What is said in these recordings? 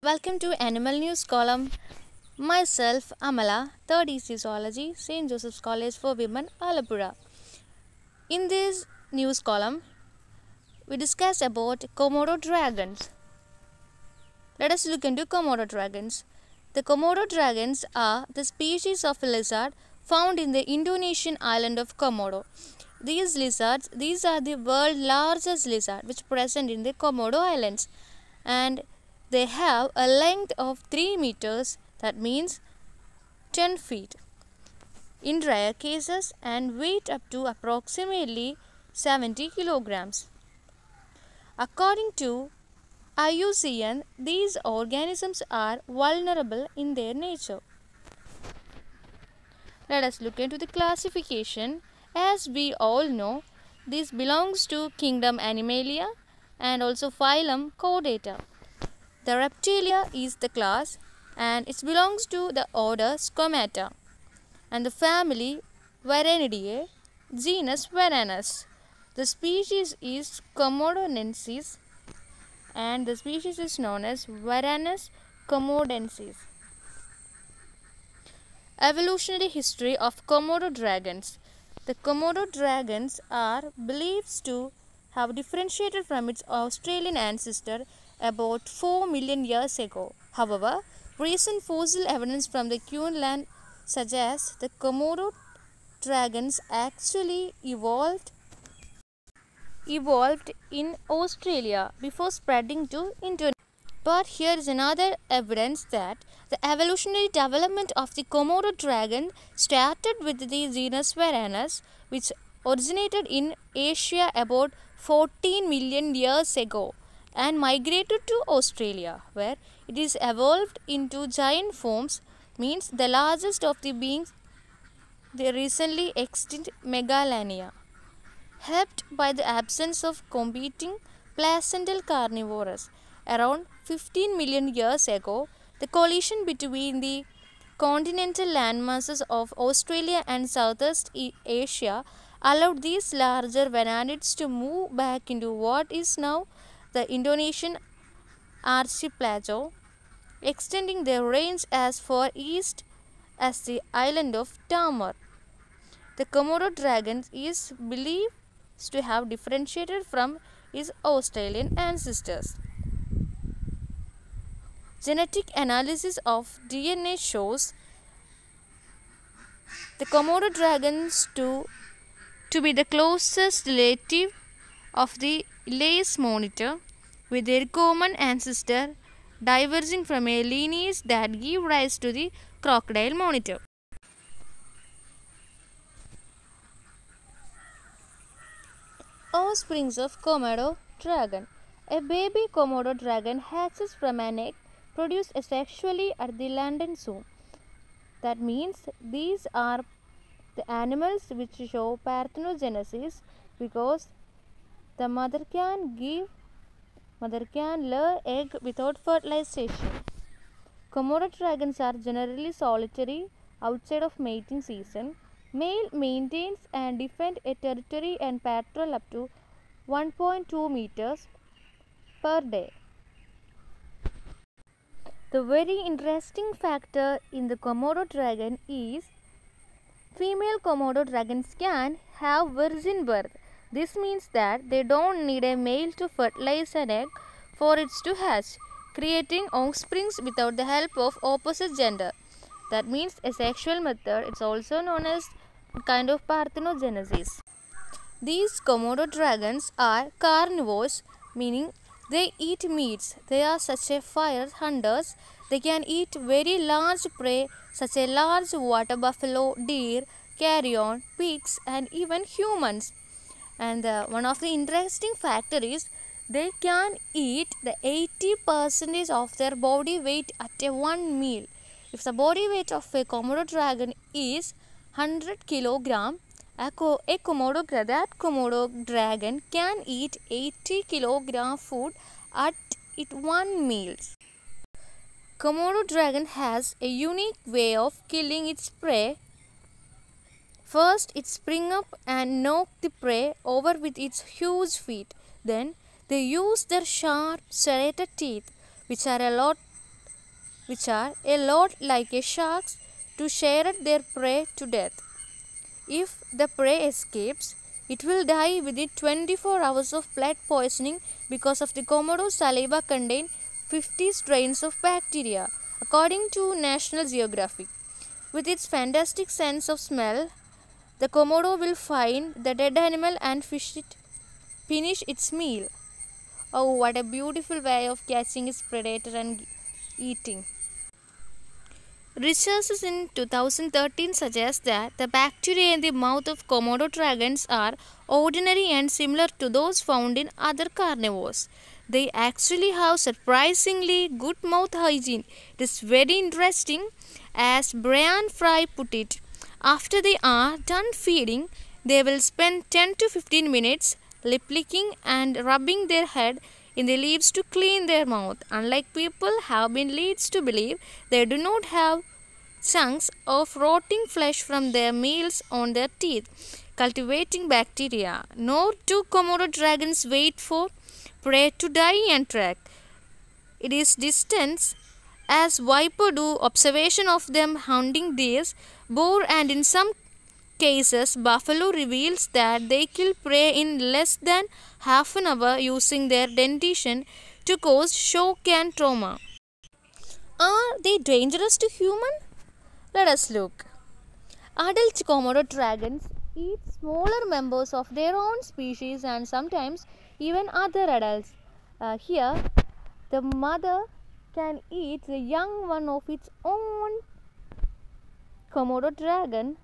Welcome to Animal News Column. Myself, Amala, 3rd EC Zoology, St. Joseph's College for Women, Alapura. In this news column, we discuss about Komodo dragons. Let us look into Komodo dragons. The Komodo dragons are the species of lizard found in the Indonesian island of Komodo. These are the world's largest lizard which present in the Komodo Islands, and they have a length of 3 meters, that means 10 feet, in rare cases, and weight up to approximately 70 kilograms. According to IUCN, these organisms are vulnerable in their nature. Let us look into the classification. As we all know, this belongs to kingdom Animalia and also phylum Chordata. The Reptilia is the class, and it belongs to the order Squamata, and the family Varanidae, genus Varanus. The species is Komodonensis, and the species is known as Varanus komodensis. Evolutionary history of Komodo dragons. The Komodo dragons are believed to have differentiated from its Australian ancestor about 4 million years ago. However, recent fossil evidence from the Queensland suggests the Komodo dragons actually evolved in Australia before spreading to Indonesia. But here is another evidence that the evolutionary development of the Komodo dragon started with the genus Varanus, which originated in Asia about 14 million years ago and migrated to Australia, where it is evolved into giant forms, means the largest of the beings, the recently extinct Megalania. Helped by the absence of competing placental carnivores around 15 million years ago, the collision between the continental landmasses of Australia and Southeast Asia allowed these larger venanids to move back into what is now the Indonesian archipelago, extending their range as far east as the island of Timor. The Komodo dragon is believed to have differentiated from its Australian ancestors. Genetic analysis of DNA shows the Komodo dragons to be the closest relative of the Elaeus monitor, with their common ancestor diverging from a lineage that gave rise to the crocodile monitor. Offsprings of Komodo dragon. A baby Komodo dragon hatches from an egg produced asexually at the London Zoo. That means these are the animals which show parthenogenesis, because the mother can lay egg without fertilization. Komodo dragons are generally solitary outside of mating season. Male maintains and defends a territory and patrol up to 1.2 meters per day. The very interesting factor in the Komodo dragon is female Komodo dragons can have virgin birth. This means that they don't need a male to fertilize an egg for it to hatch, creating offsprings without the help of opposite gender. That means a sexual method. It's also known as kind of parthenogenesis. These Komodo dragons are carnivores, meaning they eat meats. They are such a fire hunters. They can eat very large prey such as large water buffalo, deer, carrion, pigs, and even humans. And one of the interesting factor is they can eat the 80% of their body weight at a one meal. If the body weight of a Komodo dragon is 100 kilogram, that Komodo dragon can eat 80 kilogram food at one meal. Komodo dragon has a unique way of killing its prey. First, it springs up and knocks the prey over with its huge feet. Then, they use their sharp, serrated teeth, which are a lot which are a lot like a sharks, to share their prey to death. If the prey escapes, it will die within 24 hours of blood poisoning because of the Komodo saliva contain 50 strains of bacteria, according to National Geographic. With its fantastic sense of smell, the Komodo will find the dead animal and finish its meal. Oh, what a beautiful way of catching its predator and eating. Research in 2013 suggests that the bacteria in the mouth of Komodo dragons are ordinary and similar to those found in other carnivores. They actually have surprisingly good mouth hygiene. It is very interesting, as Brian Fry put it. After they are done feeding, they will spend 10 to 15 minutes lip licking and rubbing their head in the leaves to clean their mouth. Unlike people have been led to believe, they do not have chunks of rotting flesh from their meals on their teeth, cultivating bacteria. Nor do Komodo dragons wait for prey to die and track. It is distance, as viper do observation of them hunting deer, boar, and in some cases buffalo, reveals that they kill prey in less than half an hour using their dentition to cause shock and trauma. Are they dangerous to humans? Let us look. Adult Komodo dragons eat smaller members of their own species and sometimes even other adults. Here, the mother can eat the young one of its own Komodo dragon,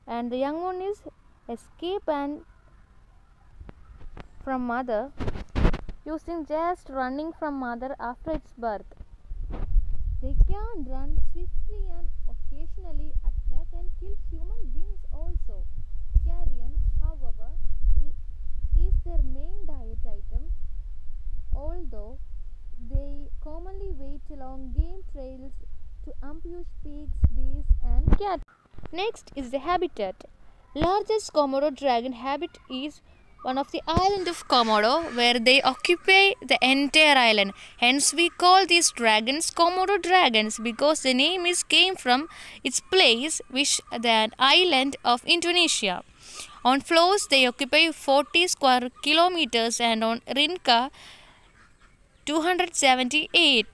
and the young one is escape and from mother using just running from mother after its birth. They can run swiftly and occasionally attack and kill human beings also. Carrion, however, is their main diet item, although they commonly wait along game trails to ambush pigs, deer, and cats. Next is the habitat. Largest Komodo dragon habitat is one of the island of Komodo, where they occupy the entire island. Hence we call these dragons Komodo dragons, because the name came from its place, which the island of Indonesia. On floors they occupy 40 square kilometers, and on Rinca 278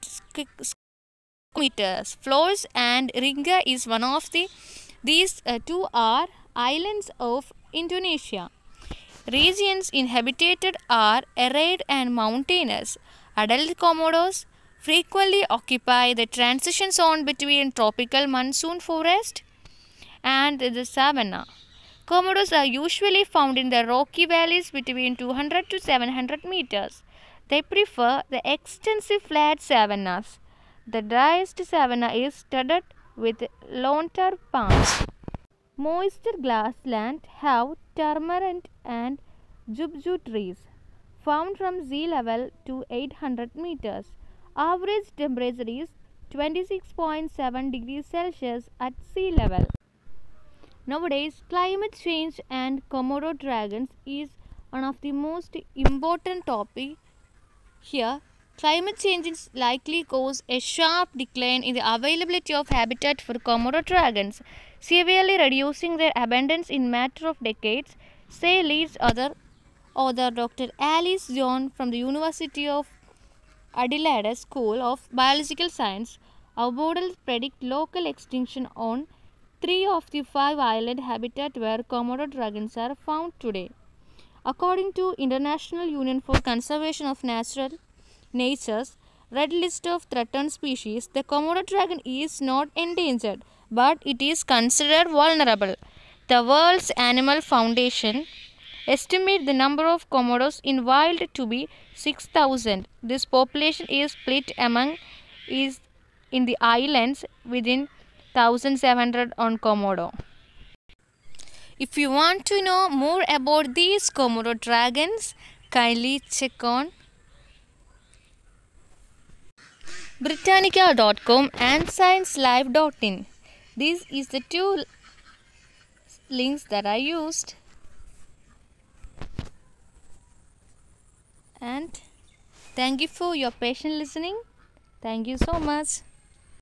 meters. Flores and Rinca is one of these two are islands of Indonesia. Regions inhabited are arid and mountainous. Adult Komodos frequently occupy the transition zone between tropical monsoon forest and the savanna. Komodos are usually found in the rocky valleys between 200 to 700 meters. They prefer the extensive flat savannas. The driest savanna is studded with lontar palms. Moister grassland have tamarind and jubju trees, found from sea level to 800 meters. Average temperature is 26.7 degrees Celsius at sea level. Nowadays, climate change and Komodo dragons is one of the most important topics here. Climate change is likely cause a sharp decline in the availability of habitat for Komodo dragons, severely reducing their abundance in matter of decades, say leads author Dr. Alice John from the University of Adelaide School of Biological Science. Our models predict local extinction on 3 of the 5 island habitats where Komodo dragons are found today. According to International Union for Conservation of Nature's Red List of Threatened Species, the Komodo dragon is not endangered, but it is considered vulnerable. The World's Animal Foundation estimates the number of Komodos in wild to be 6,000. This population is split among in the islands within 1,700 on Komodo. If you want to know more about these Komodo dragons, kindly check on Britannica.com and sciencelive.in. These is the two links that I used. And thank you for your patient listening. Thank you so much.